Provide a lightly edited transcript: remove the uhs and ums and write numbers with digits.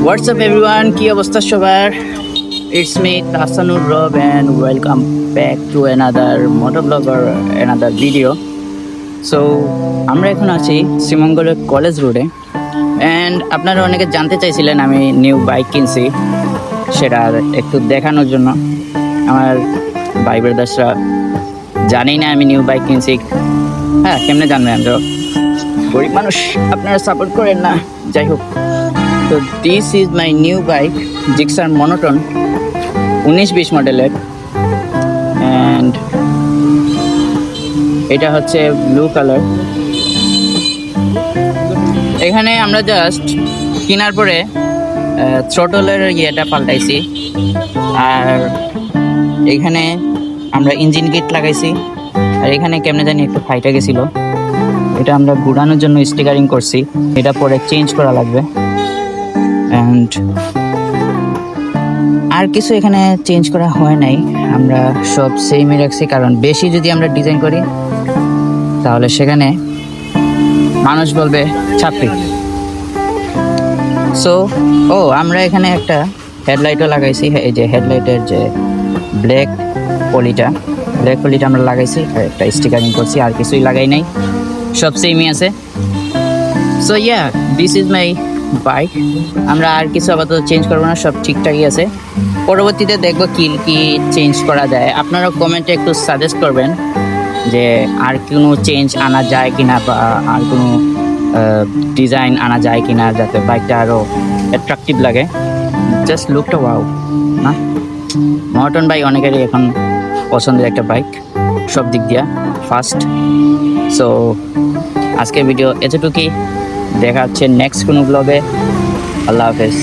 What's up everyone? কি অবস্থা সবার? It's me Tasanur Rob and welcome back to another motovlog or another video. So আমরা এখন আছি শ্রীমঙ্গলের কলেজ রোডে and আপনারা অনেকে জানতে চাইছিলেন আমি নিউ বাইক কিনছি সেটা একটু দেখানোর জন্য। আমার ভাই ব্রাদার্সরা জানেই না আমি নিউ বাইক কিনছি। হ্যাঁ, কেমনে জানবেন? আমরা গরিব মানুষ, আপনারা সাপোর্ট করেন না। যাই হোক, তো this is my new bike Gixxer monotone 19-20 মডেলের, অ্যান্ড এটা হচ্ছে ব্লু কালার। এখানে আমরা জাস্ট কেনার পরে থ্রোটলের ইয়েটা পাল্টাইছি, আর এখানে আমরা ইঞ্জিন কিট লাগাইছি, আর এখানে কেমনে জানি একটু ফাইটা গেছিলো, এটা আমরা ঘুরানোর জন্য স্টিকারিং করছি, এটা পরে চেঞ্জ করা লাগবে। অ্যান্ড আর কিছু এখানে চেঞ্জ করা হয় নাই, আমরা সব সেমই রাখছি, কারণ বেশি যদি আমরা ডিজাইন করি তাহলে সেখানে মানুষ বলবে ছাত্রী। সো আমরা এখানে একটা হেডলাইটও লাগাইছি, এই যে হেডলাইটের যে ব্ল্যাক পলিটা আমরা লাগাইছি, আর একটা স্টিকারিং করছি, আর কিছুই লাগাই নাই, সব সেমই আছে। So yeah, this is my bike. আমরা আর কিছু আপাতত চেঞ্জ করবো না, সব ঠিকঠাকই আছে। পরবর্তীতে দেখবো কি কি চেঞ্জ করা যায়। আপনারা কমেন্টে একটু সাজেস্ট করবেন যে আর কোনো চেঞ্জ আনা যায় কিনা, বা আর কোনো ডিজাইন আনা যায় কিনা, যাতে বাইকটা আরও অ্যাট্রাকটিভ লাগে। জাস্ট লুকটা ওয়াও না? মনোটন বাইক অনেকেরই এখন পছন্দের একটা বাইক, সব দিক দিয়া ফার্স্ট। সো আজকের ভিডিও এতটুকুই, দেখা হচ্ছে নেক্সট কোনো ব্লগে। আল্লাহ হাফেজ।